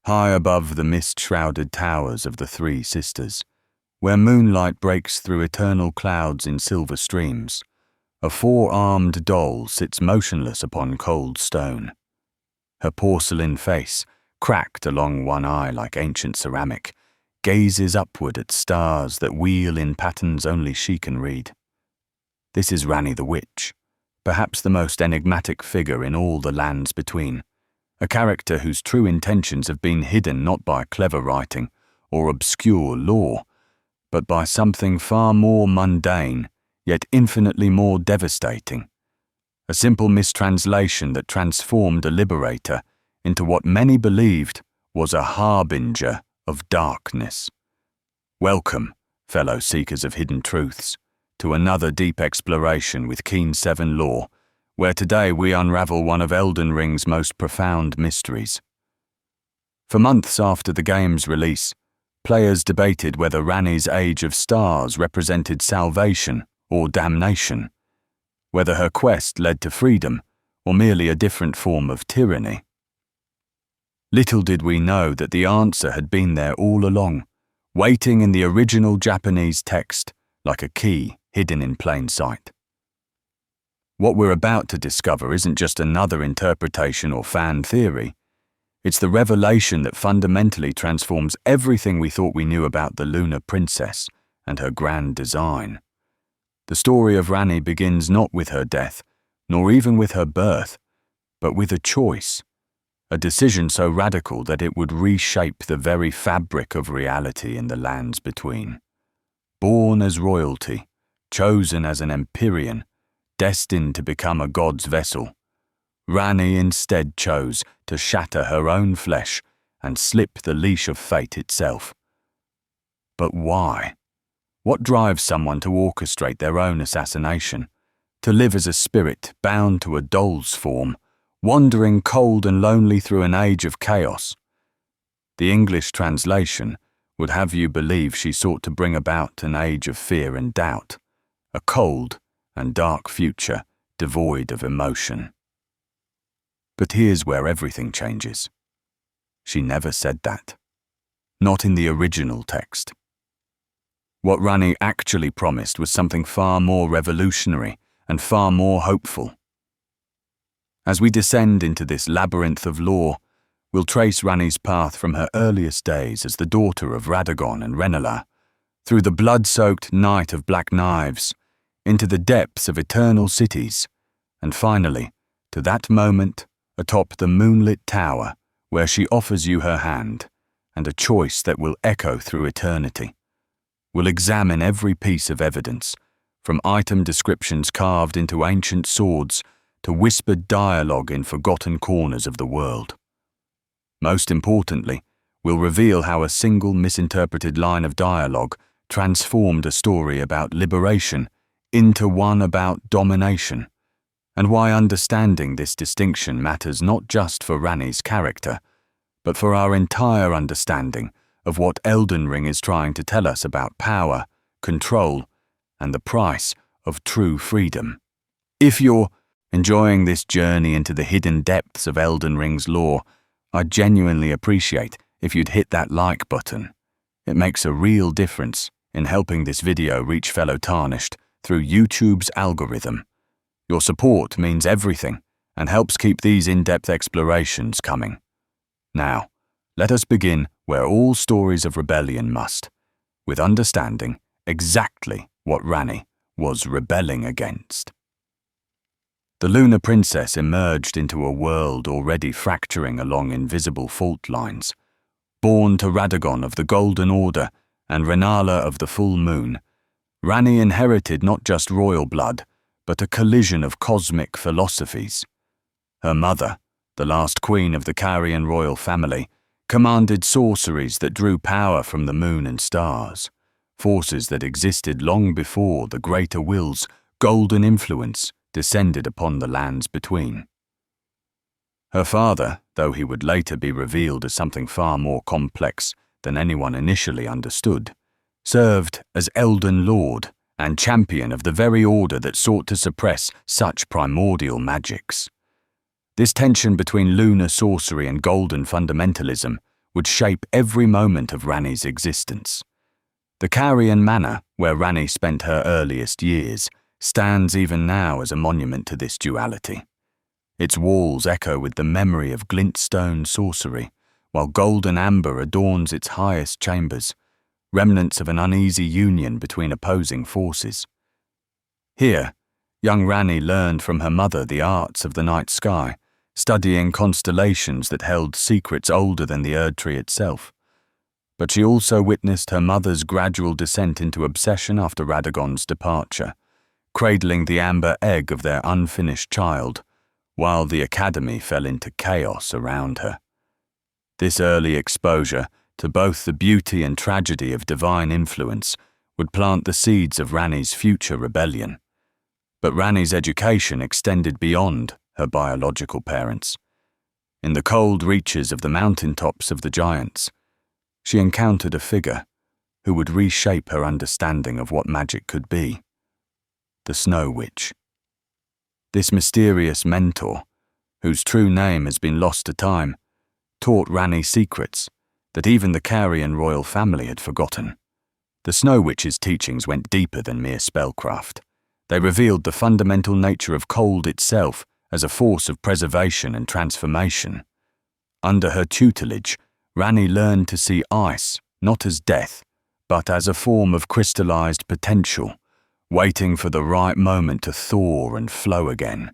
high above the mist-shrouded towers of the Three Sisters, where moonlight breaks through eternal clouds in silver streams, a four-armed doll sits motionless upon cold stone. Her porcelain face, cracked along one eye like ancient ceramic, gazes upward at stars that wheel in patterns only she can read. This is Ranni the Witch, perhaps the most enigmatic figure in all the lands between, a character whose true intentions have been hidden not by clever writing or obscure lore, but by something far more mundane, yet infinitely more devastating. A simple mistranslation that transformed a liberator into what many believed was a harbinger of darkness. Welcome, fellow seekers of hidden truths, to another deep exploration with Keen 7 lore, where today we unravel one of Elden Ring's most profound mysteries. For months after the game's release, players debated whether Ranni's Age of Stars represented salvation or damnation, whether her quest led to freedom or merely a different form of tyranny. Little did we know that the answer had been there all along, waiting in the original Japanese text like a key hidden in plain sight. What we're about to discover isn't just another interpretation or fan theory. It's the revelation that fundamentally transforms everything we thought we knew about the Lunar Princess and her grand design. The story of Ranni begins not with her death, nor even with her birth, but with a choice, a decision so radical that it would reshape the very fabric of reality in the lands between. Born as royalty, chosen as an Empyrean, destined to become a god's vessel, Ranni instead chose to shatter her own flesh and slip the leash of fate itself. But why? What drives someone to orchestrate their own assassination, to live as a spirit bound to a doll's form, wandering cold and lonely through an age of chaos? The English translation would have you believe she sought to bring about an age of fear and doubt, a cold and dark future devoid of emotion. But here's where everything changes. She never said that. Not in the original text. What Ranni actually promised was something far more revolutionary and far more hopeful. As we descend into this labyrinth of lore, we'll trace Ranni's path from her earliest days as the daughter of Radagon and Rennala, through the blood-soaked night of black knives, into the depths of eternal cities, and finally, to that moment atop the moonlit tower where she offers you her hand and a choice that will echo through eternity. We'll examine every piece of evidence, from item descriptions carved into ancient swords to whispered dialogue in forgotten corners of the world. Most importantly, we'll reveal how a single misinterpreted line of dialogue transformed a story about liberation into one about domination, and why understanding this distinction matters not just for Ranni's character, but for our entire understanding of what Elden Ring is trying to tell us about power, control, and the price of true freedom. If you're enjoying this journey into the hidden depths of Elden Ring's lore, I'd genuinely appreciate if you'd hit that like button. It makes a real difference in helping this video reach fellow Tarnished through YouTube's algorithm. Your support means everything and helps keep these in-depth explorations coming. Now, let us begin where all stories of rebellion must, with understanding exactly what Ranni was rebelling against. The Lunar Princess emerged into a world already fracturing along invisible fault lines. Born to Radagon of the Golden Order and Rennala of the Full Moon, Ranni inherited not just royal blood, but a collision of cosmic philosophies. Her mother, the last queen of the Carian royal family, commanded sorceries that drew power from the moon and stars, forces that existed long before the Greater Will's golden influence descended upon the lands between. Her father, though he would later be revealed as something far more complex than anyone initially understood, served as Elden Lord and champion of the very order that sought to suppress such primordial magics. This tension between lunar sorcery and golden fundamentalism would shape every moment of Ranni's existence. The Carrion Manor, where Ranni spent her earliest years, stands even now as a monument to this duality. Its walls echo with the memory of glintstone sorcery, while golden amber adorns its highest chambers, remnants of an uneasy union between opposing forces. Here, young Ranni learned from her mother the arts of the night sky, studying constellations that held secrets older than the Erdtree itself. But she also witnessed her mother's gradual descent into obsession after Radagon's departure, cradling the amber egg of their unfinished child, while the academy fell into chaos around her. This early exposure to both the beauty and tragedy of divine influence would plant the seeds of Ranni's future rebellion. But Ranni's education extended beyond her biological parents. In the cold reaches of the mountaintops of the giants, she encountered a figure who would reshape her understanding of what magic could be: the Snow Witch. This mysterious mentor, whose true name has been lost to time, taught Ranni secrets that even the Carrion royal family had forgotten. The Snow Witch's teachings went deeper than mere spellcraft. They revealed the fundamental nature of cold itself as a force of preservation and transformation. Under her tutelage, Ranni learned to see ice not as death, but as a form of crystallized potential, waiting for the right moment to thaw and flow again.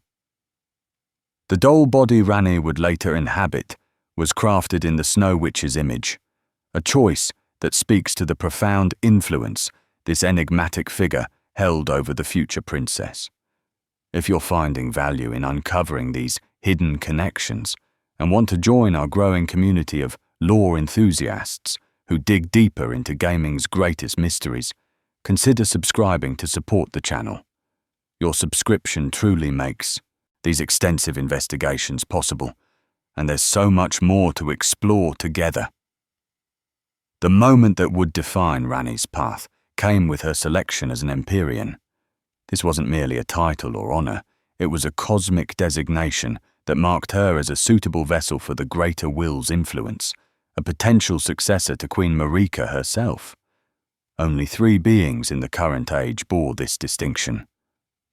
The doll body Ranni would later inhabit was crafted in the Snow Witch's image, a choice that speaks to the profound influence this enigmatic figure held over the future princess. If you're finding value in uncovering these hidden connections and want to join our growing community of lore enthusiasts who dig deeper into gaming's greatest mysteries, consider subscribing to support the channel. Your subscription truly makes these extensive investigations possible, and there's so much more to explore together. The moment that would define Ranni's path came with her selection as an Empyrean. This wasn't merely a title or honor, it was a cosmic designation that marked her as a suitable vessel for the Greater Will's influence, a potential successor to Queen Marika herself. Only 3 beings in the current age bore this distinction: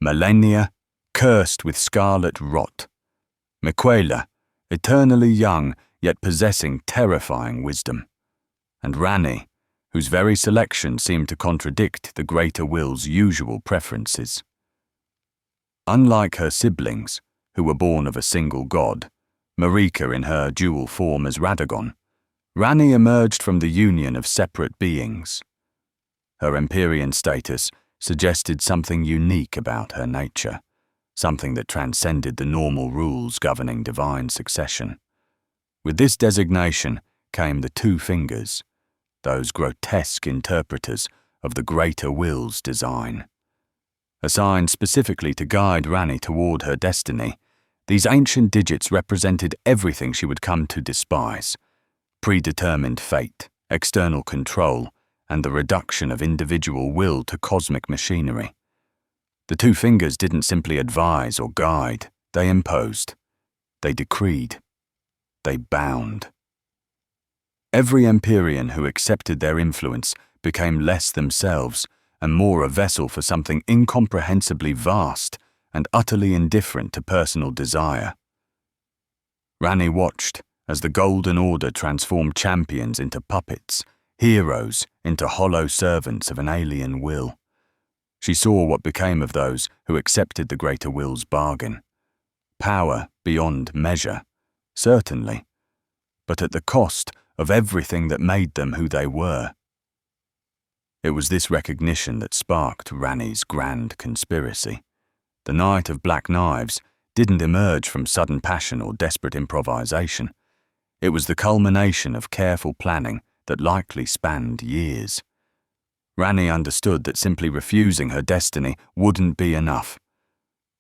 Malenia, cursed with scarlet rot; Miquela, eternally young yet possessing terrifying wisdom; and Ranni, whose very selection seemed to contradict the Greater Will's usual preferences. Unlike her siblings, who were born of a single god, Marika in her dual form as Radagon, Ranni emerged from the union of separate beings. Her Empyrean status suggested something unique about her nature, something that transcended the normal rules governing divine succession. With this designation came the 2 fingers, those grotesque interpreters of the Greater Will's design. Assigned specifically to guide Ranni toward her destiny, these ancient digits represented everything she would come to despise: predetermined fate, external control, and the reduction of individual will to cosmic machinery. The 2 fingers didn't simply advise or guide, they imposed. They decreed. They bound. Every Empyrean who accepted their influence became less themselves and more a vessel for something incomprehensibly vast and utterly indifferent to personal desire. Ranni watched as the Golden Order transformed champions into puppets, heroes into hollow servants of an alien will. She saw what became of those who accepted the Greater Will's bargain. Power beyond measure, certainly, but at the cost of everything that made them who they were. It was this recognition that sparked Ranni's grand conspiracy. The Night of Black Knives didn't emerge from sudden passion or desperate improvisation. It was the culmination of careful planning that likely spanned years. Ranni understood that simply refusing her destiny wouldn't be enough.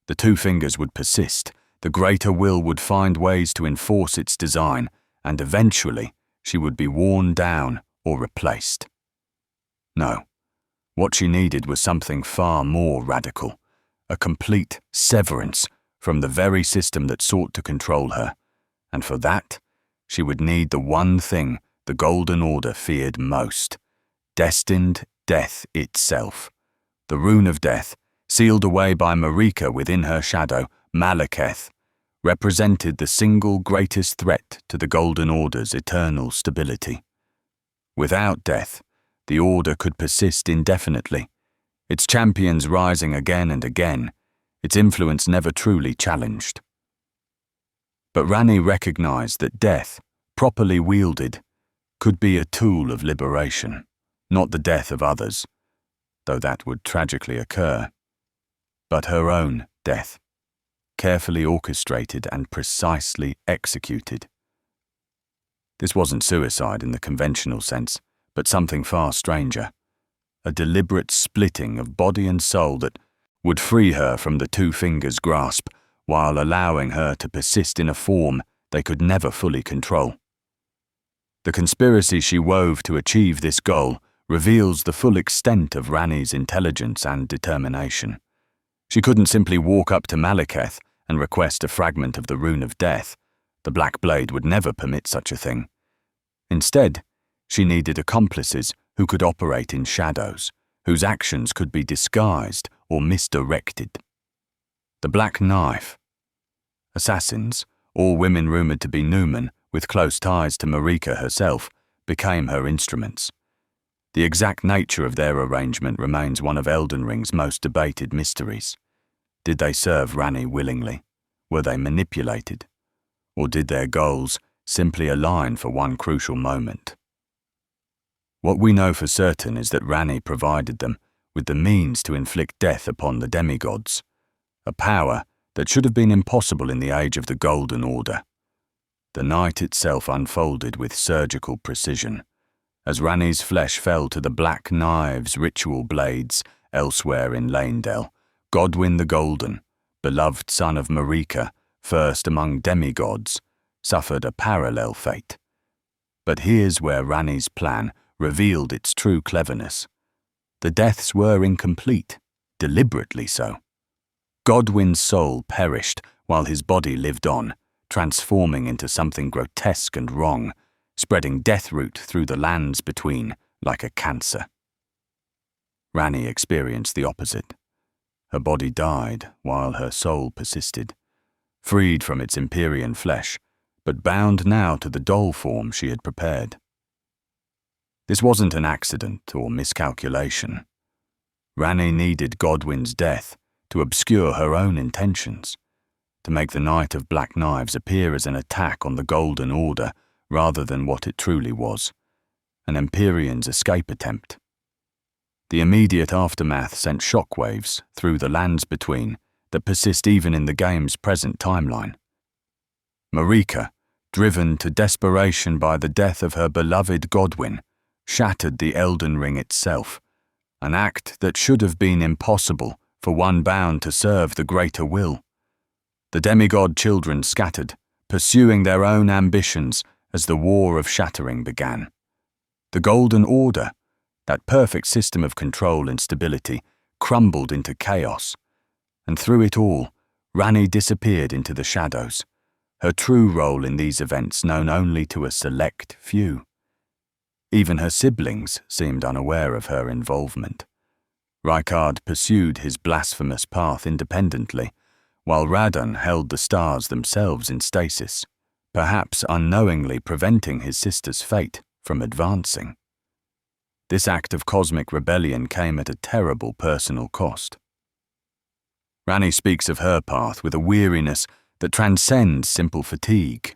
The 2 fingers would persist, the Greater Will would find ways to enforce its design, and eventually she would be worn down or replaced. No, what she needed was something far more radical, a complete severance from the very system that sought to control her, and for that, she would need the one thing the Golden Order feared most: destined death itself. The rune of death, sealed away by Marika within her shadow, Malekith, represented the single greatest threat to the Golden Order's eternal stability. Without death, the Order could persist indefinitely, its champions rising again and again, its influence never truly challenged. But Ranni recognized that death, properly wielded, could be a tool of liberation, not the death of others, though that would tragically occur, but her own death, carefully orchestrated and precisely executed. This wasn't suicide in the conventional sense, but something far stranger, a deliberate splitting of body and soul that would free her from the two fingers' grasp while allowing her to persist in a form they could never fully control. The conspiracy she wove to achieve this goal reveals the full extent of Ranni's intelligence and determination. She couldn't simply walk up to Malekith and request a fragment of the Rune of Death. The Black Blade would never permit such a thing. Instead, she needed accomplices who could operate in shadows, whose actions could be disguised or misdirected. The Black Knife. Assassins, all women rumoured to be Numen, with close ties to Marika herself, became her instruments. The exact nature of their arrangement remains one of Elden Ring's most debated mysteries. Did they serve Ranni willingly? Were they manipulated? Or did their goals simply align for one crucial moment? What we know for certain is that Ranni provided them with the means to inflict death upon the demigods, a power that should have been impossible in the age of the Golden Order. The night itself unfolded with surgical precision, as Ranni's flesh fell to the Black Knive's ritual blades elsewhere in Leyndell. Godwyn the Golden, beloved son of Marika, first among demigods, suffered a parallel fate. But here's where Ranni's plan revealed its true cleverness. The deaths were incomplete, deliberately so. Godwyn's soul perished while his body lived on, transforming into something grotesque and wrong, spreading deathroot through the lands between like a cancer. Ranni experienced the opposite. Her body died while her soul persisted, freed from its Empyrean flesh, but bound now to the doll form she had prepared. This wasn't an accident or miscalculation. Ranni needed Godwyn's death to obscure her own intentions, to make the Night of Black Knives appear as an attack on the Golden Order rather than what it truly was, an Empyrean's escape attempt. The immediate aftermath sent shockwaves through the lands between that persist even in the game's present timeline. Marika, driven to desperation by the death of her beloved Godwyn, shattered the Elden Ring itself, an act that should have been impossible for one bound to serve the greater will. The demigod children scattered, pursuing their own ambitions as the War of Shattering began. The Golden Order, that perfect system of control and stability, crumbled into chaos, and through it all, Ranni disappeared into the shadows, her true role in these events known only to a select few. Even her siblings seemed unaware of her involvement. Rykard pursued his blasphemous path independently, while Radon held the stars themselves in stasis, perhaps unknowingly preventing his sister's fate from advancing. This act of cosmic rebellion came at a terrible personal cost. Ranni speaks of her path with a weariness that transcends simple fatigue.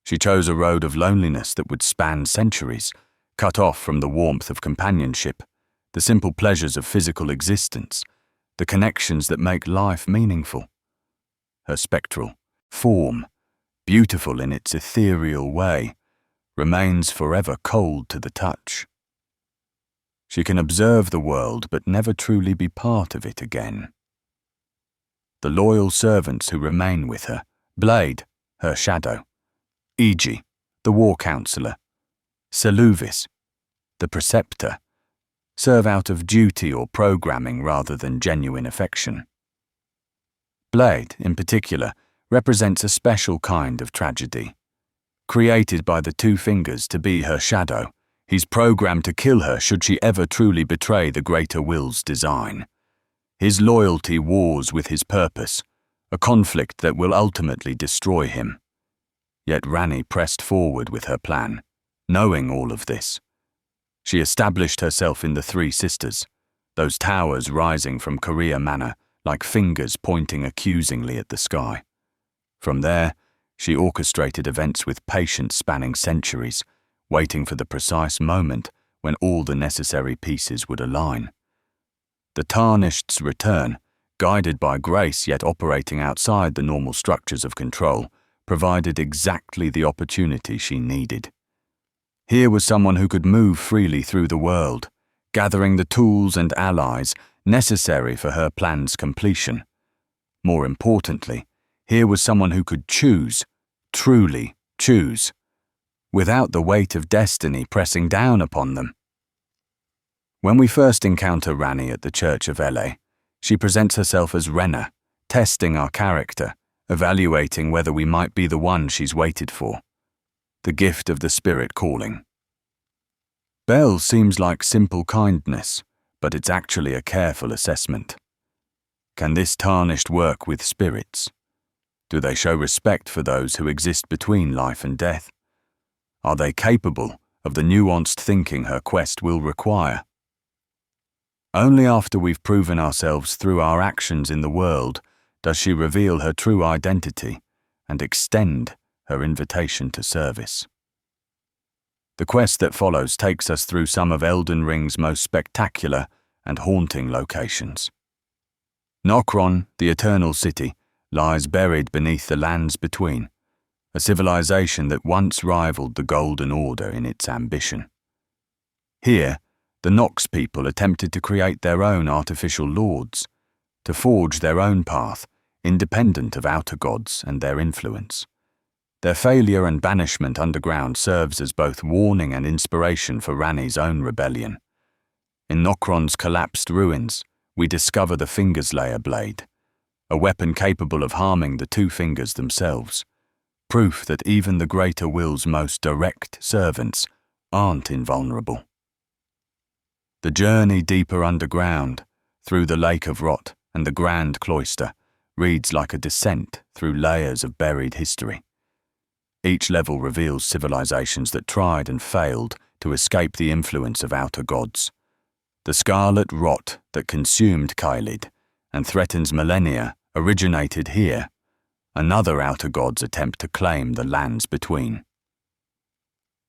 She chose a road of loneliness that would span centuries, cut off from the warmth of companionship, the simple pleasures of physical existence, the connections that make life meaningful. Her spectral form, beautiful in its ethereal way, remains forever cold to the touch. She can observe the world but never truly be part of it again. The loyal servants who remain with her, Blaidd, her shadow, Iji, the war counsellor, Seluvis, the preceptor, serve out of duty or programming rather than genuine affection. Blaidd, in particular, represents a special kind of tragedy. created by the Two Fingers to be her shadow. He's programmed to kill her should she ever truly betray the greater will's design. His loyalty wars with his purpose, a conflict that will ultimately destroy him. Yet Ranni pressed forward with her plan, knowing all of this. She established herself in the Three Sisters, those towers rising from Korea Manor like fingers pointing accusingly at the sky. From there, she orchestrated events with patience spanning centuries, waiting for the precise moment when all the necessary pieces would align. The Tarnished's return, guided by grace yet operating outside the normal structures of control, provided exactly the opportunity she needed. Here was someone who could move freely through the world, gathering the tools and allies necessary for her plan's completion. More importantly, here was someone who could choose, truly choose, without the weight of destiny pressing down upon them. When we first encounter Ranni at the Church of Ele, she presents herself as Renna, testing our character, evaluating whether we might be the one she's waited for. The gift of the spirit calling. Bell seems like simple kindness, but it's actually a careful assessment. Can this tarnished work with spirits? Do they show respect for those who exist between life and death? Are they capable of the nuanced thinking her quest will require? Only after we've proven ourselves through our actions in the world does she reveal her true identity and extend her invitation to service. The quest that follows takes us through some of Elden Ring's most spectacular and haunting locations. Nokron, the Eternal City, lies buried beneath the lands between, a civilization that once rivaled the Golden Order in its ambition. Here, the Nox people attempted to create their own artificial lords, to forge their own path, independent of outer gods and their influence. Their failure and banishment underground serves as both warning and inspiration for Ranni's own rebellion. In Nokron's collapsed ruins, we discover the Fingerslayer blade, a weapon capable of harming the Two Fingers themselves, proof that even the greater will's most direct servants aren't invulnerable. The journey deeper underground, through the Lake of Rot and the Grand Cloister, reads like a descent through layers of buried history. Each level reveals civilizations that tried and failed to escape the influence of outer gods. The scarlet rot that consumed Caelid and threatens millennia originated here, another outer god's attempt to claim the lands between.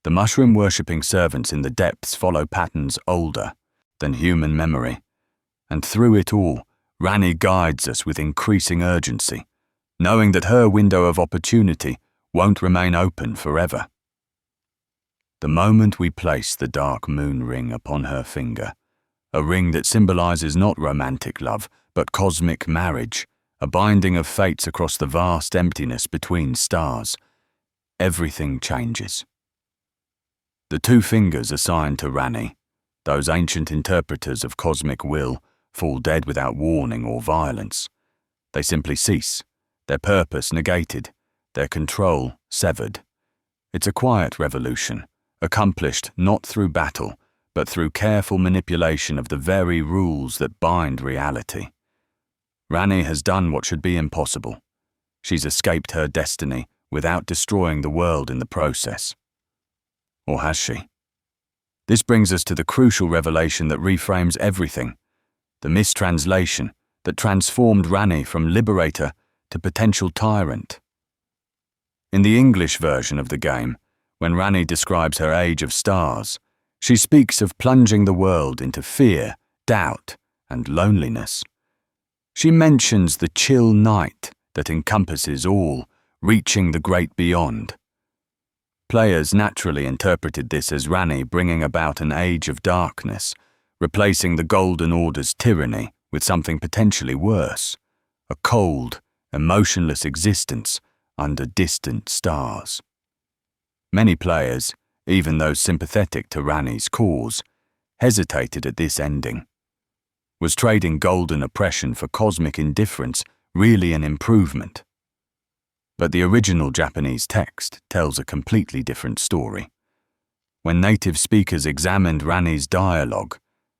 The mushroom-worshipping servants in the depths follow patterns older than human memory, and through it all, Ranni guides us with increasing urgency, knowing that her window of opportunity won't remain open forever. The moment we place the dark moon ring upon her finger, a ring that symbolizes not romantic love, but cosmic marriage, a binding of fates across the vast emptiness between stars, everything changes. The Two Fingers assigned to Ranni, those ancient interpreters of cosmic will, fall dead without warning or violence. They simply cease, their purpose negated, their control severed. It's a quiet revolution, accomplished not through battle, but through careful manipulation of the very rules that bind reality. Ranni has done what should be impossible. She's escaped her destiny without destroying the world in the process. Or has she? This brings us to the crucial revelation that reframes everything, the mistranslation that transformed Ranni from liberator to potential tyrant. In the English version of the game, when Ranni describes her age of stars, she speaks of plunging the world into fear, doubt, and loneliness. She mentions the chill night that encompasses all, reaching the great beyond. Players naturally interpreted this as Ranni bringing about an age of darkness, replacing the Golden Order's tyranny with something potentially worse, a cold, emotionless existence under distant stars. Many players, even those sympathetic to Ranni's cause, hesitated at this ending. Was trading golden oppression for cosmic indifference really an improvement? But the original Japanese text tells a completely different story. When native speakers examined Ranni's dialogue,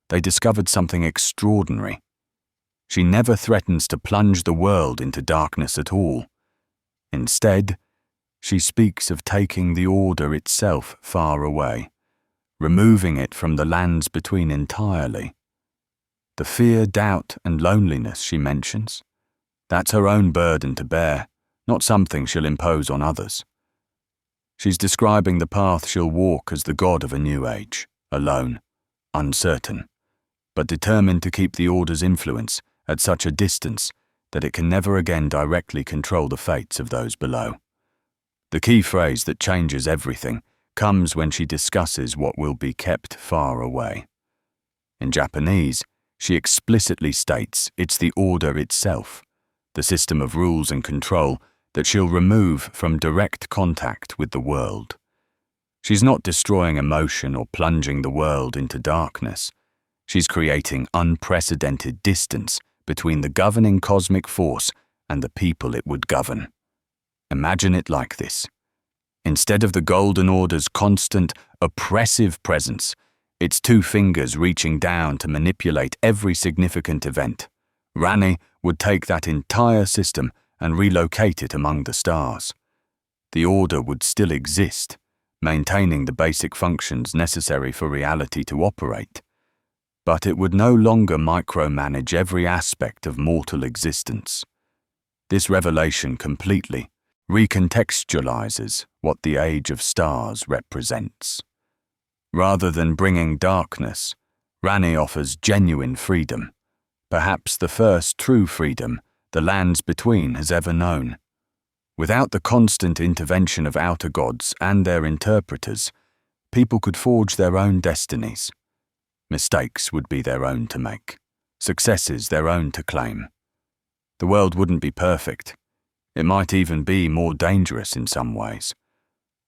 they discovered something extraordinary. She never threatens to plunge the world into darkness at all. Instead, she speaks of taking the order itself far away, removing it from the lands between entirely. The fear, doubt, and loneliness she mentions, that's her own burden to bear, not something she'll impose on others. She's describing the path she'll walk as the god of a new age, alone, uncertain, but determined to keep the Order's influence at such a distance that it can never again directly control the fates of those below. The key phrase that changes everything comes when she discusses what will be kept far away. In Japanese, she explicitly states it's the Order itself, the system of rules and control that she'll remove from direct contact with the world. She's not destroying emotion or plunging the world into darkness. She's creating unprecedented distance between the governing cosmic force and the people it would govern. Imagine it like this. Instead of the Golden Order's constant, oppressive presence, its two fingers reaching down to manipulate every significant event, Ranni would take that entire system and relocate it among the stars. The Order would still exist, maintaining the basic functions necessary for reality to operate, but it would no longer micromanage every aspect of mortal existence. This revelation completely recontextualizes what the Age of Stars represents. Rather than bringing darkness, Ranni offers genuine freedom, perhaps the first true freedom the lands between has ever known. Without the constant intervention of outer gods and their interpreters, people could forge their own destinies. Mistakes would be their own to make, successes their own to claim. The world wouldn't be perfect. It might even be more dangerous in some ways,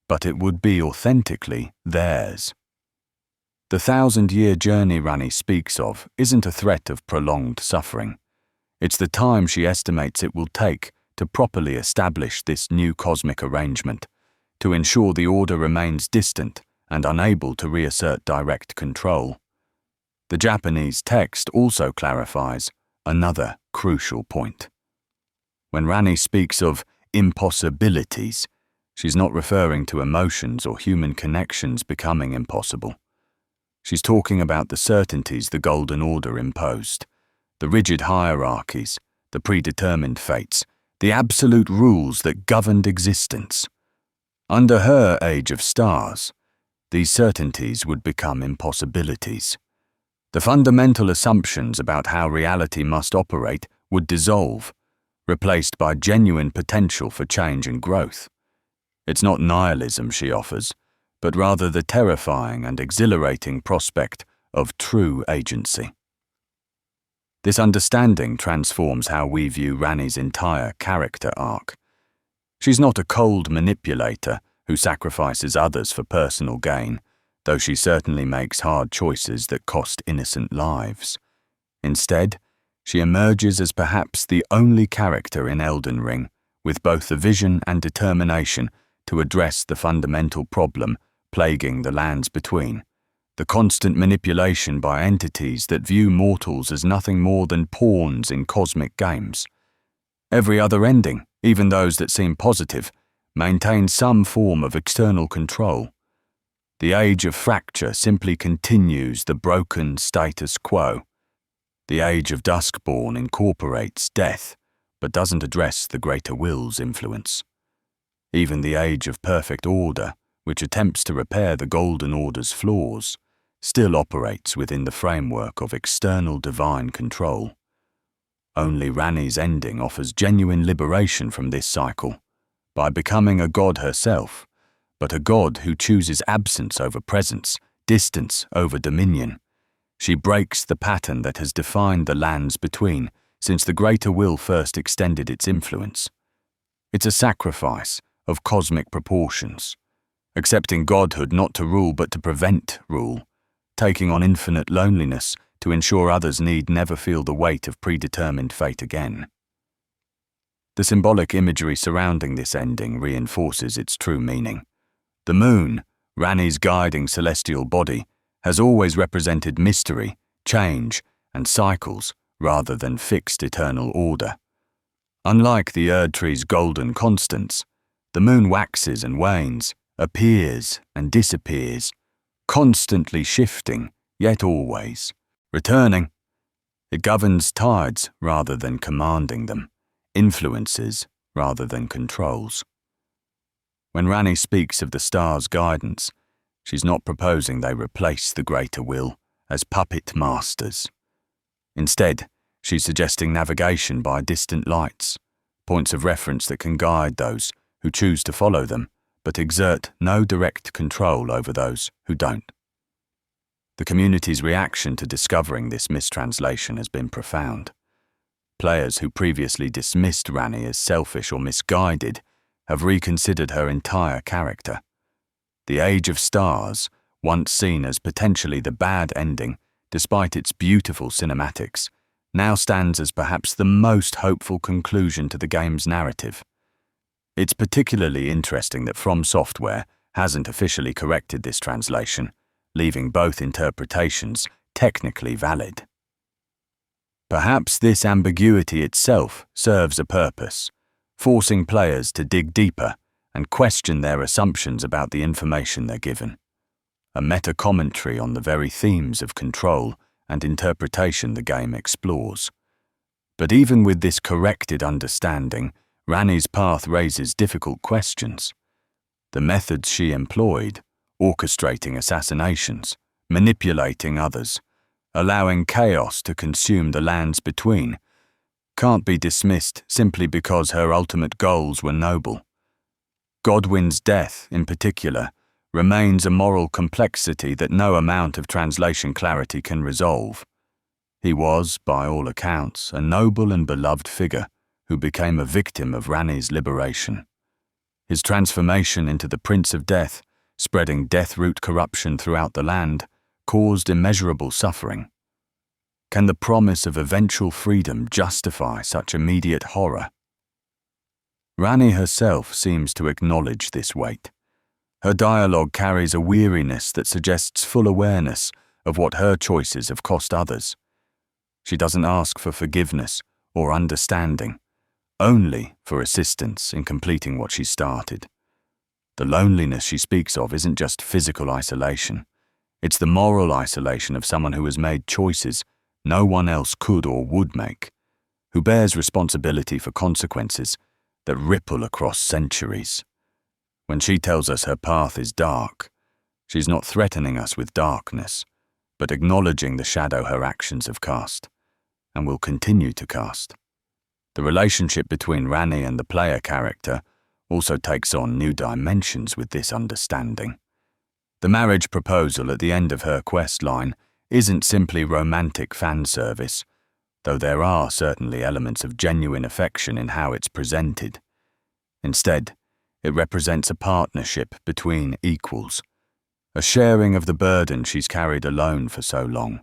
but it would be authentically theirs. The 1,000-year journey Ranni speaks of isn't a threat of prolonged suffering. It's the time she estimates it will take to properly establish this new cosmic arrangement, to ensure the Order remains distant and unable to reassert direct control. The Japanese text also clarifies another crucial point. When Ranni speaks of impossibilities, she's not referring to emotions or human connections becoming impossible. She's talking about the certainties the Golden Order imposed, the rigid hierarchies, the predetermined fates, the absolute rules that governed existence. Under her Age of Stars, these certainties would become impossibilities. The fundamental assumptions about how reality must operate would dissolve, replaced by genuine potential for change and growth. It's not nihilism she offers, but rather the terrifying and exhilarating prospect of true agency. This understanding transforms how we view Ranni's entire character arc. She's not a cold manipulator who sacrifices others for personal gain, though she certainly makes hard choices that cost innocent lives. Instead, she emerges as perhaps the only character in Elden Ring with both the vision and determination to address the fundamental problem plaguing the lands between, the constant manipulation by entities that view mortals as nothing more than pawns in cosmic games. Every other ending, even those that seem positive, maintains some form of external control. The Age of Fracture simply continues the broken status quo. The Age of Duskborn incorporates death, but doesn't address the Greater Will's influence. Even the Age of Perfect Order, which attempts to repair the Golden Order's flaws, still operates within the framework of external divine control. Only Ranni's ending offers genuine liberation from this cycle, by becoming a god herself, but a god who chooses absence over presence, distance over dominion. She breaks the pattern that has defined the lands between since the Greater Will first extended its influence. It's a sacrifice of cosmic proportions, accepting godhood not to rule but to prevent rule, taking on infinite loneliness to, to ensure others need never feel the weight of predetermined fate again. The symbolic imagery surrounding this ending reinforces its true meaning. The moon, Ranni's guiding celestial body, has always represented mystery, change, and cycles rather than fixed eternal order. Unlike the Erdtree's golden constants, the moon waxes and wanes, appears and disappears, constantly shifting, yet always returning. It governs tides rather than commanding them, influences rather than controls. When Ranni speaks of the stars' guidance, she's not proposing they replace the greater will as puppet masters. Instead, she's suggesting navigation by distant lights, points of reference that can guide those who choose to follow them, but exert no direct control over those who don't. The community's reaction to discovering this mistranslation has been profound. Players who previously dismissed Ranni as selfish or misguided have reconsidered her entire character. The Age of Stars, once seen as potentially the bad ending, despite its beautiful cinematics, now stands as perhaps the most hopeful conclusion to the game's narrative. It's particularly interesting that From Software hasn't officially corrected this translation, leaving both interpretations technically valid. Perhaps this ambiguity itself serves a purpose, forcing players to dig deeper and question their assumptions about the information they're given. A meta-commentary on the very themes of control and interpretation the game explores. But even with this corrected understanding, Ranni's path raises difficult questions. The methods she employed, orchestrating assassinations, manipulating others, allowing chaos to consume the lands between, can't be dismissed simply because her ultimate goals were noble. Godwyn's death, in particular, remains a moral complexity that no amount of translation clarity can resolve. He was, by all accounts, a noble and beloved figure who became a victim of Ranni's liberation. His transformation into the Prince of Death, spreading death-root corruption throughout the land, caused immeasurable suffering. Can the promise of eventual freedom justify such immediate horror? Ranni herself seems to acknowledge this weight. Her dialogue carries a weariness that suggests full awareness of what her choices have cost others. She doesn't ask for forgiveness or understanding, only for assistance in completing what she started. The loneliness she speaks of isn't just physical isolation. It's the moral isolation of someone who has made choices no one else could or would make, who bears responsibility for consequences that ripple across centuries. When she tells us her path is dark, she's not threatening us with darkness, but acknowledging the shadow her actions have cast, and will continue to cast. The relationship between Ranni and the player character also takes on new dimensions with this understanding. The marriage proposal at the end of her quest line isn't simply romantic fan service, though there are certainly elements of genuine affection in how it's presented. Instead, it represents a partnership between equals, a sharing of the burden she's carried alone for so long.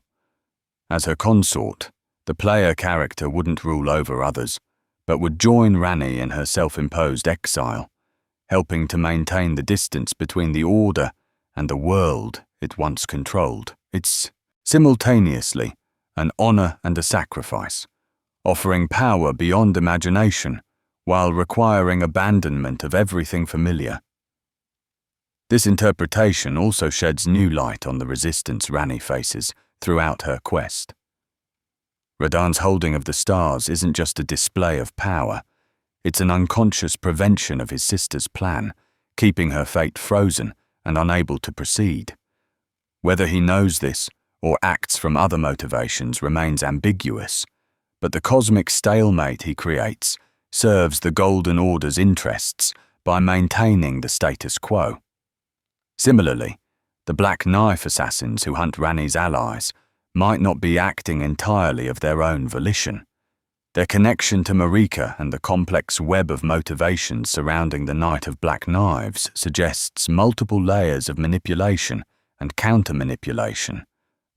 As her consort, the player character wouldn't rule over others, but would join Ranni in her self-imposed exile, helping to maintain the distance between the Order and the world it once controlled. It's simultaneously an honor and a sacrifice, offering power beyond imagination while requiring abandonment of everything familiar. This interpretation also sheds new light on the resistance Ranni faces throughout her quest. Radahn's holding of the stars isn't just a display of power, it's an unconscious prevention of his sister's plan, keeping her fate frozen and unable to proceed. Whether he knows this or acts from other motivations remains ambiguous, but the cosmic stalemate he creates serves the Golden Order's interests by maintaining the status quo. Similarly, the Black Knife assassins who hunt Ranni's allies might not be acting entirely of their own volition. Their connection to Marika and the complex web of motivations surrounding the Knight of Black Knives suggests multiple layers of manipulation and counter-manipulation,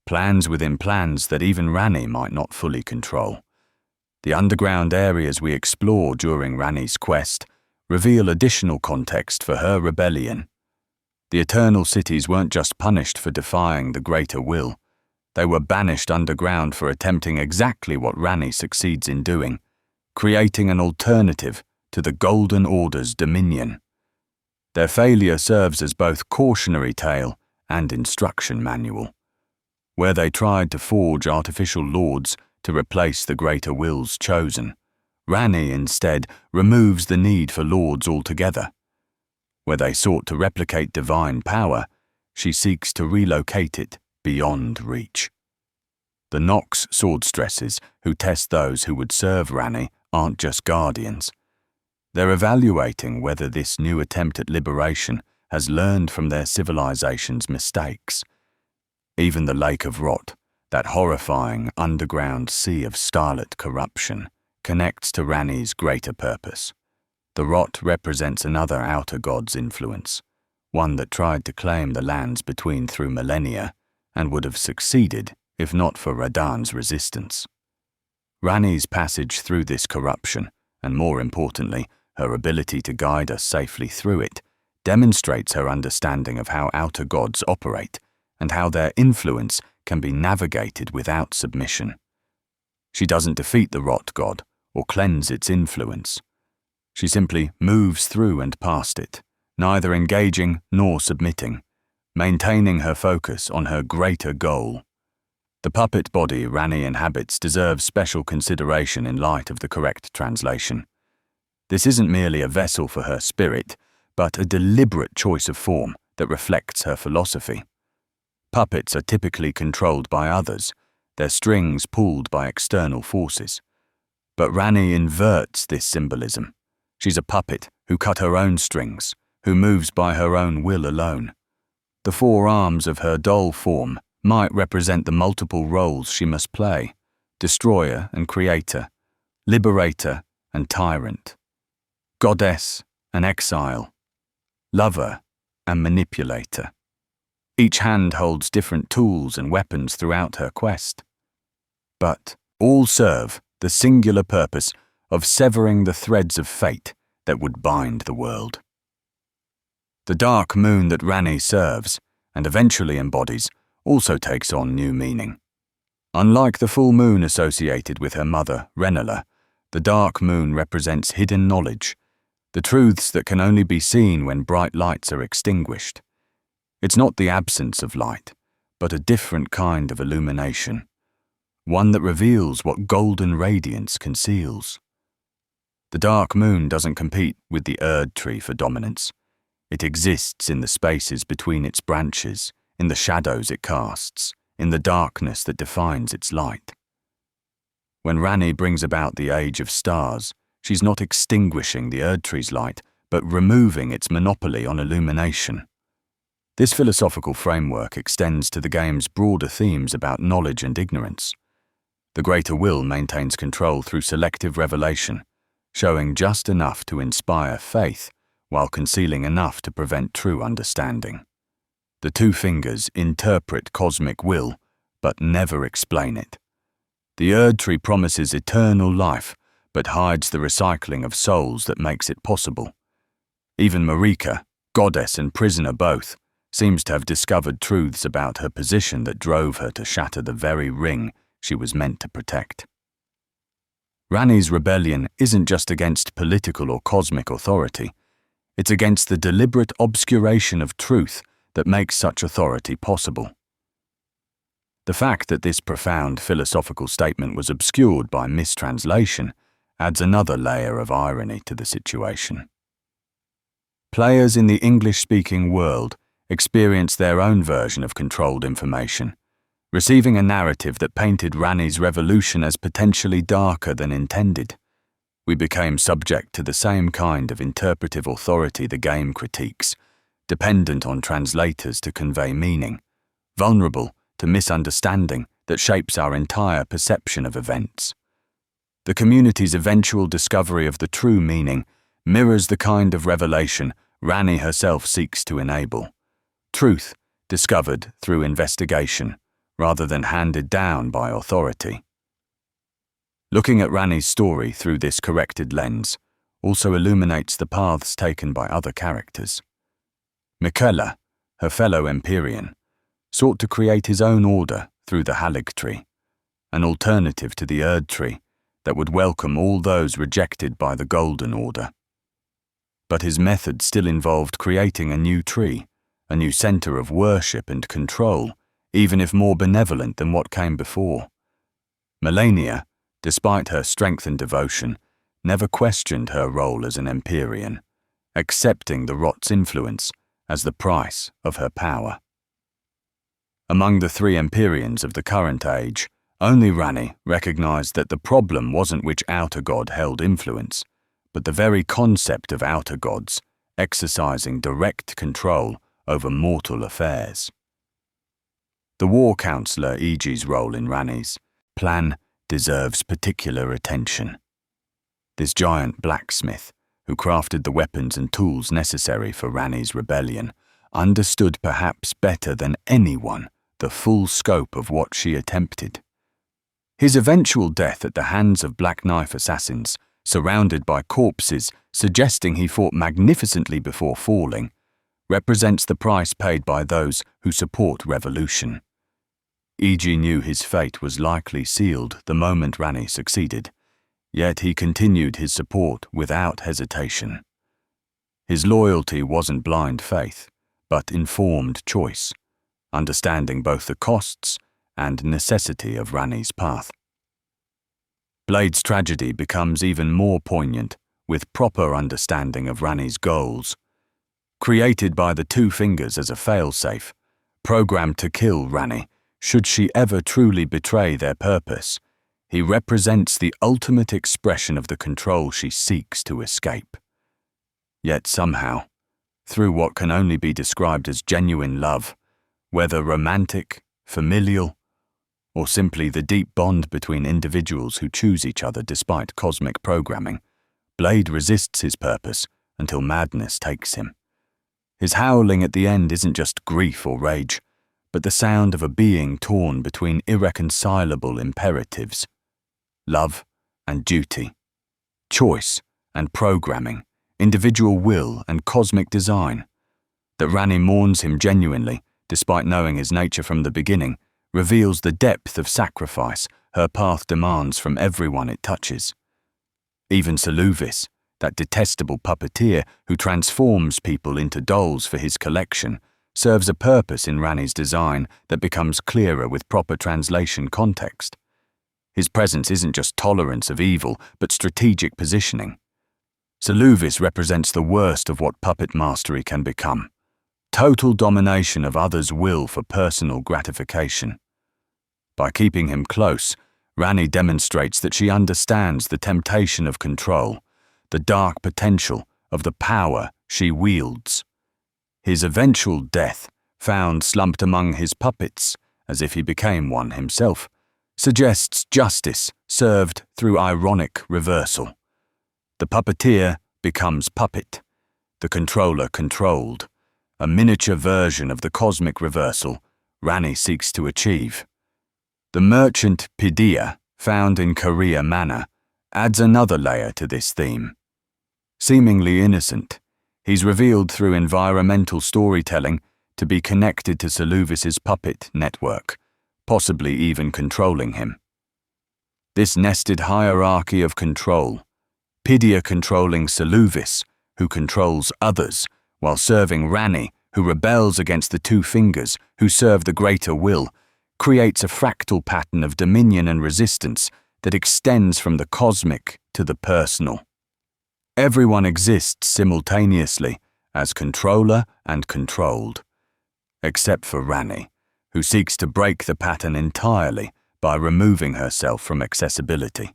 plans within plans that even Ranni might not fully control. The underground areas we explore during Ranni's quest reveal additional context for her rebellion. The Eternal Cities weren't just punished for defying the greater will, they were banished underground for attempting exactly what Ranni succeeds in doing, creating an alternative to the Golden Order's dominion. Their failure serves as both cautionary tale and instruction manual. Where they tried to forge artificial lords to replace the greater will's chosen, Ranni instead removes the need for lords altogether. Where they sought to replicate divine power, she seeks to relocate it beyond reach. The Nox swordstresses who test those who would serve Ranni aren't just guardians. They're evaluating whether this new attempt at liberation has learned from their civilization's mistakes. Even the Lake of Rot, that horrifying underground sea of starlit corruption, connects to Ranni's greater purpose. The Rot represents another outer god's influence, one that tried to claim the lands between through millennia and would have succeeded if not for Radahn's resistance. Ranni's passage through this corruption, and more importantly, her ability to guide us safely through it, demonstrates her understanding of how outer gods operate and how their influence can be navigated without submission. She doesn't defeat the Rot god or cleanse its influence. She simply moves through and past it, neither engaging nor submitting, maintaining her focus on her greater goal. The puppet body Ranni inhabits deserves special consideration in light of the correct translation. This isn't merely a vessel for her spirit, but a deliberate choice of form that reflects her philosophy. Puppets are typically controlled by others, their strings pulled by external forces. But Ranni inverts this symbolism. She's a puppet who cut her own strings, who moves by her own will alone. The four arms of her doll form might represent the multiple roles she must play: destroyer and creator, liberator and tyrant, goddess and exile, lover and manipulator. Each hand holds different tools and weapons throughout her quest, but all serve the singular purpose of severing the threads of fate that would bind the world. The dark moon that Ranni serves, and eventually embodies, also takes on new meaning. Unlike the full moon associated with her mother, Renala, the dark moon represents hidden knowledge, the truths that can only be seen when bright lights are extinguished. It's not the absence of light, but a different kind of illumination, one that reveals what golden radiance conceals. The dark moon doesn't compete with the Erd tree for dominance. It exists in the spaces between its branches, in the shadows it casts, in the darkness that defines its light. When Ranni brings about the Age of Stars, she's not extinguishing the Erd tree's light, but removing its monopoly on illumination. This philosophical framework extends to the game's broader themes about knowledge and ignorance. The greater will maintains control through selective revelation, showing just enough to inspire faith while concealing enough to prevent true understanding. The two fingers interpret cosmic will, but never explain it. The Erd tree promises eternal life, but hides the recycling of souls that makes it possible. Even Marika, goddess and prisoner both, seems to have discovered truths about her position that drove her to shatter the very ring she was meant to protect. Ranni's rebellion isn't just against political or cosmic authority. It's against the deliberate obscuration of truth that makes such authority possible. The fact that this profound philosophical statement was obscured by mistranslation adds another layer of irony to the situation. Players in the English-speaking world experience their own version of controlled information, receiving a narrative that painted Ranni's revolution as potentially darker than intended. We became subject to the same kind of interpretive authority the game critiques, dependent on translators to convey meaning, vulnerable to misunderstanding that shapes our entire perception of events. The community's eventual discovery of the true meaning mirrors the kind of revelation Ranni herself seeks to enable. Truth discovered through investigation, rather than handed down by authority. Looking at Ranni's story through this corrected lens also illuminates the paths taken by other characters. Miquella, her fellow Empyrean, sought to create his own order through the Halig tree, an alternative to the Erd tree that would welcome all those rejected by the Golden Order. But his method still involved creating a new tree, a new center of worship and control, even if more benevolent than what came before. Melania, despite her strength and devotion, never questioned her role as an Empyrean, accepting the rot's influence as the price of her power. Among the three Empyreans of the current age, only Ranni recognized that the problem wasn't which outer god held influence, but the very concept of outer gods exercising direct control over mortal affairs. The war counselor Igi's role in Ranni's plan deserves particular attention. This giant blacksmith, who crafted the weapons and tools necessary for Ranni's rebellion, understood perhaps better than anyone the full scope of what she attempted. His eventual death at the hands of Black Knife assassins, surrounded by corpses suggesting he fought magnificently before falling, represents the price paid by those who support revolution. Igi knew his fate was likely sealed the moment Ranni succeeded, yet he continued his support without hesitation. His loyalty wasn't blind faith, but informed choice, understanding both the costs and necessity of Ranni's path. Blaidd's tragedy becomes even more poignant with proper understanding of Ranni's goals. Created by the Two Fingers as a failsafe, programmed to kill Ranni should she ever truly betray their purpose, he represents the ultimate expression of the control she seeks to escape. Yet somehow, through what can only be described as genuine love, whether romantic, familial, or simply the deep bond between individuals who choose each other despite cosmic programming, Blaidd resists his purpose until madness takes him. His howling at the end isn't just grief or rage, but the sound of a being torn between irreconcilable imperatives: love and duty, choice and programming, individual will and cosmic design. That Ranni mourns him genuinely, despite knowing his nature from the beginning, reveals the depth of sacrifice her path demands from everyone it touches. Even Seluvis, that detestable puppeteer who transforms people into dolls for his collection, serves a purpose in Ranni's design that becomes clearer with proper translation context. His presence isn't just tolerance of evil, but strategic positioning. Seluvis represents the worst of what puppet mastery can become: total domination of others' will for personal gratification. By keeping him close, Ranni demonstrates that she understands the temptation of control, the dark potential of the power she wields. His eventual death, found slumped among his puppets, as if he became one himself, suggests justice served through ironic reversal. The puppeteer becomes puppet, the controller controlled, a miniature version of the cosmic reversal Ranni seeks to achieve. The merchant Pidia, found in Korea Manor, adds another layer to this theme. Seemingly innocent, he's revealed through environmental storytelling to be connected to Seluvis's puppet network, possibly even controlling him. This nested hierarchy of control, Pidia controlling Seluvis, who controls others, while serving Ranni, who rebels against the Two Fingers, who serve the greater will, creates a fractal pattern of dominion and resistance that extends from the cosmic to the personal. Everyone exists simultaneously as controller and controlled, except for Ranni, who seeks to break the pattern entirely by removing herself from accessibility.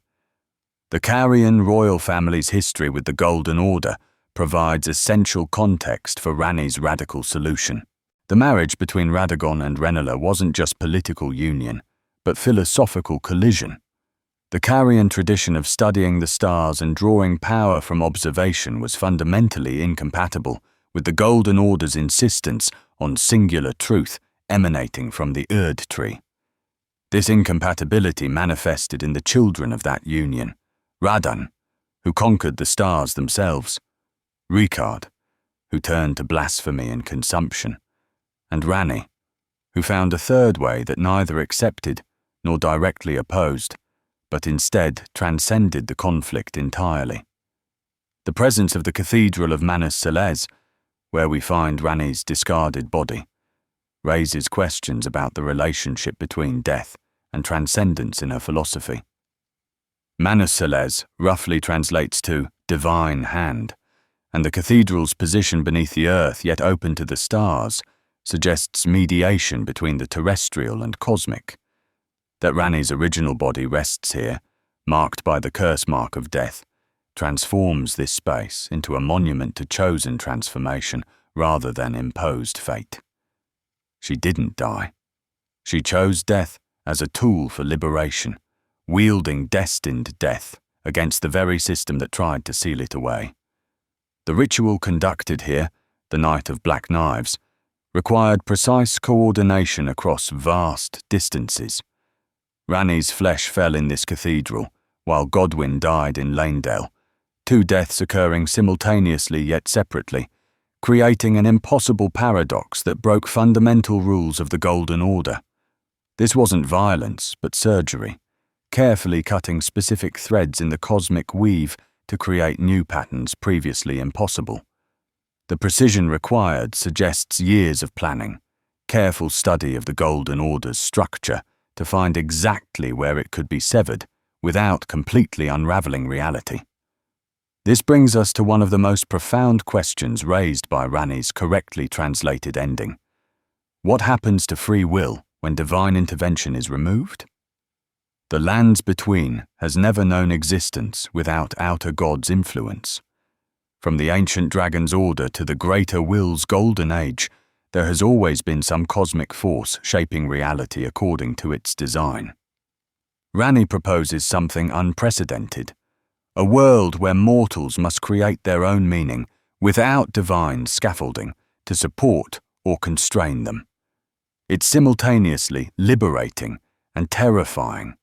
The Carian royal family's history with the Golden Order provides essential context for Ranni's radical solution. The marriage between Radagon and Renala wasn't just political union, but philosophical collision. The Carian tradition of studying the stars and drawing power from observation was fundamentally incompatible with the Golden Order's insistence on singular truth emanating from the Erd tree. This incompatibility manifested in the children of that union: Radan, who conquered the stars themselves; Ricard, who turned to blasphemy and consumption; and Ranni, who found a third way that neither accepted nor directly opposed, but instead transcended the conflict entirely. The presence of the Cathedral of Manus-Celez, where we find Ranni's discarded body, raises questions about the relationship between death and transcendence in her philosophy. Manus-Celez roughly translates to divine hand, and the cathedral's position beneath the earth yet open to the stars suggests mediation between the terrestrial and cosmic. That Ranni's original body rests here, marked by the curse mark of death, transforms this space into a monument to chosen transformation rather than imposed fate. She didn't die. She chose death as a tool for liberation, wielding destined death against the very system that tried to seal it away. The ritual conducted here, the Night of Black Knives, required precise coordination across vast distances. Ranni's flesh fell in this cathedral, while Godwyn died in Lanedale, two deaths occurring simultaneously yet separately, creating an impossible paradox that broke fundamental rules of the Golden Order. This wasn't violence, but surgery, carefully cutting specific threads in the cosmic weave to create new patterns previously impossible. The precision required suggests years of planning, careful study of the Golden Order's structure to find exactly where it could be severed without completely unraveling reality. This brings us to one of the most profound questions raised by Ranni's correctly translated ending. What happens to free will when divine intervention is removed? The lands between has never known existence without outer God's influence. From the ancient dragon's order to the greater will's golden age, there has always been some cosmic force shaping reality according to its design. Ranni proposes something unprecedented, a world where mortals must create their own meaning without divine scaffolding to support or constrain them. It's simultaneously liberating and terrifying,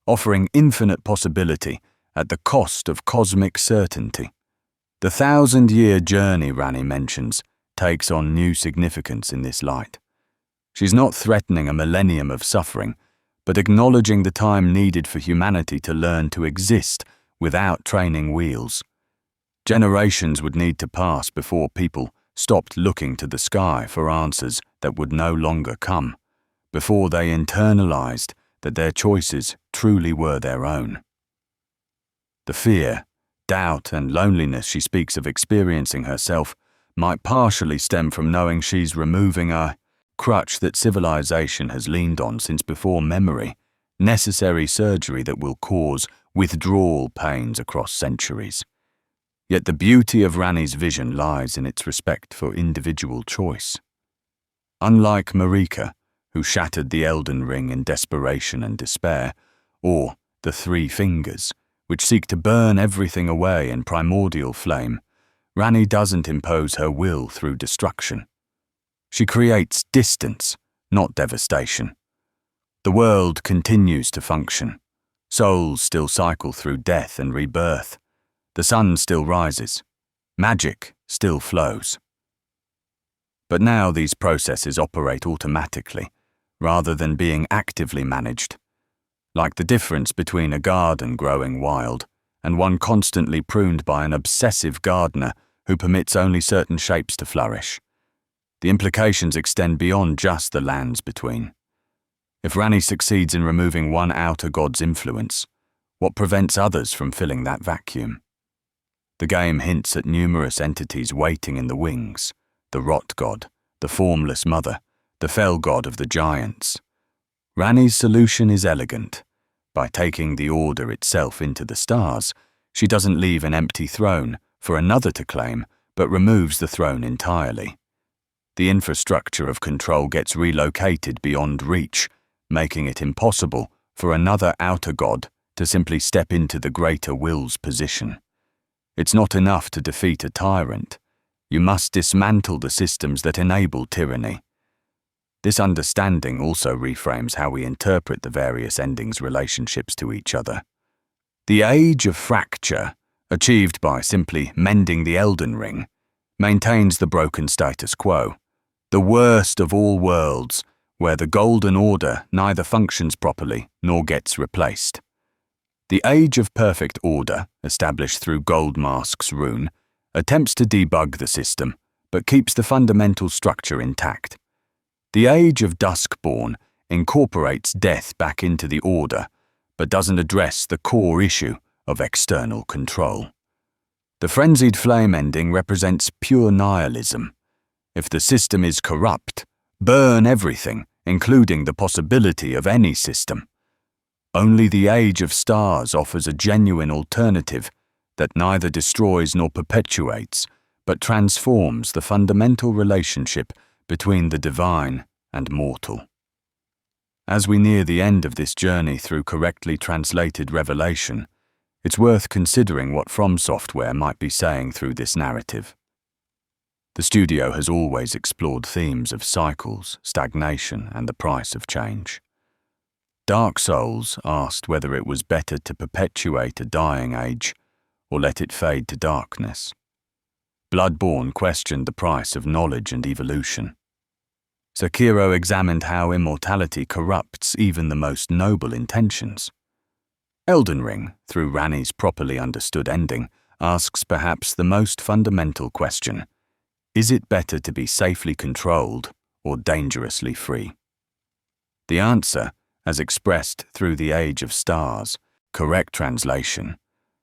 offering infinite possibility at the cost of cosmic certainty. The 1,000-year journey Ranni mentions takes on new significance in this light. She's not threatening a millennium of suffering, but acknowledging the time needed for humanity to learn to exist without training wheels. Generations would need to pass before people stopped looking to the sky for answers that would no longer come, before they internalized that their choices truly were their own. The fear, doubt, and loneliness she speaks of experiencing herself might partially stem from knowing she's removing a crutch that civilization has leaned on since before memory, necessary surgery that will cause withdrawal pains across centuries. Yet the beauty of Ranni's vision lies in its respect for individual choice. Unlike Marika, who shattered the Elden Ring in desperation and despair, or the Three Fingers, which seek to burn everything away in primordial flame, Ranni doesn't impose her will through destruction. She creates distance, not devastation. The world continues to function. Souls still cycle through death and rebirth. The sun still rises. Magic still flows. But now these processes operate automatically, rather than being actively managed. Like the difference between a garden growing wild and one constantly pruned by an obsessive gardener who permits only certain shapes to flourish. The implications extend beyond just the lands between. If Ranni succeeds in removing one outer god's influence, what prevents others from filling that vacuum? The game hints at numerous entities waiting in the wings: the rot god, the formless mother, the fell god of the giants. Ranni's solution is elegant. By taking the order itself into the stars, she doesn't leave an empty throne for another to claim, but removes the throne entirely. The infrastructure of control gets relocated beyond reach, making it impossible for another outer god to simply step into the greater will's position. It's not enough to defeat a tyrant. You must dismantle the systems that enable tyranny. This understanding also reframes how we interpret the various endings' relationships to each other. The age of fracture, achieved by simply mending the Elden Ring, maintains the broken status quo, the worst of all worlds, where the Golden Order neither functions properly nor gets replaced. The Age of Perfect Order, established through Goldmask's rune, attempts to debug the system, but keeps the fundamental structure intact. The Age of Duskborn incorporates death back into the Order, but doesn't address the core issue of external control. The Frenzied Flame ending represents pure nihilism. If the system is corrupt, burn everything, including the possibility of any system. Only the Age of Stars offers a genuine alternative that neither destroys nor perpetuates, but transforms the fundamental relationship between the divine and mortal. As we near the end of this journey through correctly translated revelation, it's worth considering what From Software might be saying through this narrative. The studio has always explored themes of cycles, stagnation, and the price of change. Dark Souls asked whether it was better to perpetuate a dying age or let it fade to darkness. Bloodborne questioned the price of knowledge and evolution. Sekiro examined how immortality corrupts even the most noble intentions. Elden Ring, through Ranni's properly understood ending, asks perhaps the most fundamental question: is it better to be safely controlled or dangerously free? The answer, as expressed through the Age of Stars, correct translation,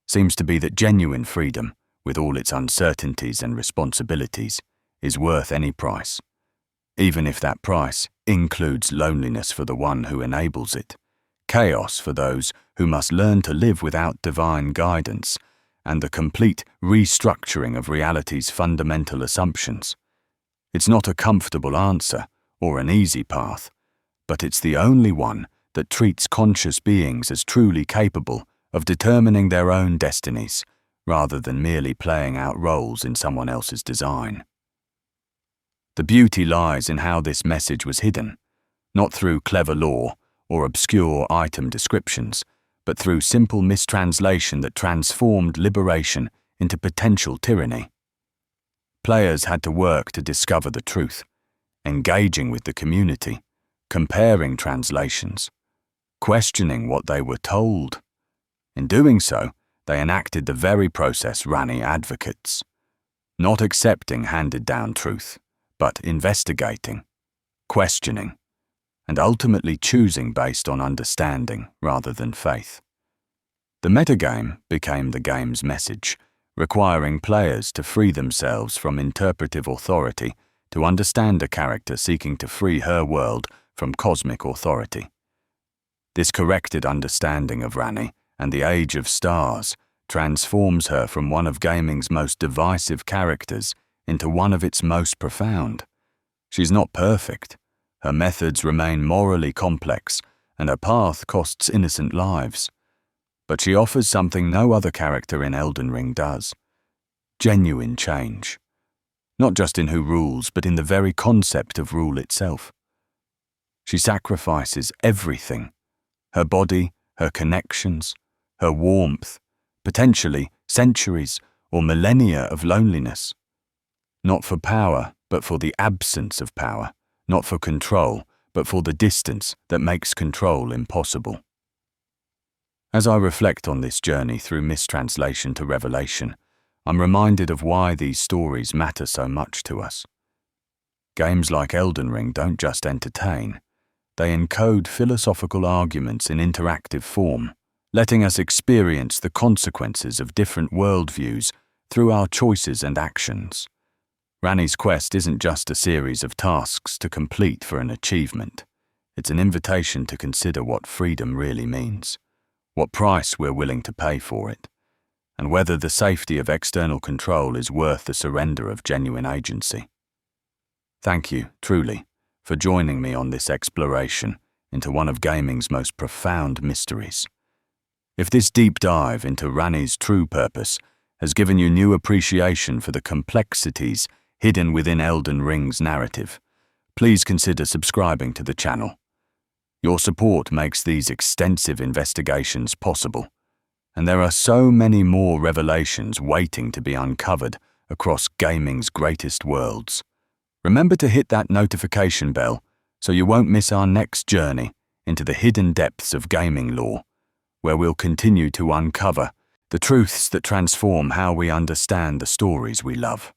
seems to be that genuine freedom, with all its uncertainties and responsibilities, is worth any price, even if that price includes loneliness for the one who enables it, chaos for those who must learn to live without divine guidance, and the complete restructuring of reality's fundamental assumptions. It's not a comfortable answer or an easy path, but it's the only one that treats conscious beings as truly capable of determining their own destinies, rather than merely playing out roles in someone else's design. The beauty lies in how this message was hidden, not through clever lore or obscure item descriptions, but through simple mistranslation that transformed liberation into potential tyranny. Players had to work to discover the truth, engaging with the community, comparing translations, questioning what they were told. In doing so, they enacted the very process Ranni advocates, not accepting handed-down truth, but investigating, questioning, and ultimately choosing based on understanding rather than faith. The metagame became the game's message, requiring players to free themselves from interpretive authority to understand a character seeking to free her world from cosmic authority. This corrected understanding of Ranni and the Age of Stars transforms her from one of gaming's most divisive characters into one of its most profound. She's not perfect. Her methods remain morally complex, and her path costs innocent lives. But she offers something no other character in Elden Ring does: genuine change. Not just in who rules, but in the very concept of rule itself. She sacrifices everything: her body, her connections, her warmth, potentially centuries or millennia of loneliness. Not for power, but for the absence of power. Not for control, but for the distance that makes control impossible. As I reflect on this journey through mistranslation to revelation, I'm reminded of why these stories matter so much to us. Games like Elden Ring don't just entertain. They encode philosophical arguments in interactive form, letting us experience the consequences of different worldviews through our choices and actions. Ranni's quest isn't just a series of tasks to complete for an achievement. It's an invitation to consider what freedom really means, what price we're willing to pay for it, and whether the safety of external control is worth the surrender of genuine agency. Thank you, truly, for joining me on this exploration into one of gaming's most profound mysteries. If this deep dive into Ranni's true purpose has given you new appreciation for the complexities hidden within Elden Ring's narrative, please consider subscribing to the channel. Your support makes these extensive investigations possible, and there are so many more revelations waiting to be uncovered across gaming's greatest worlds. Remember to hit that notification bell so you won't miss our next journey into the hidden depths of gaming lore, where we'll continue to uncover the truths that transform how we understand the stories we love.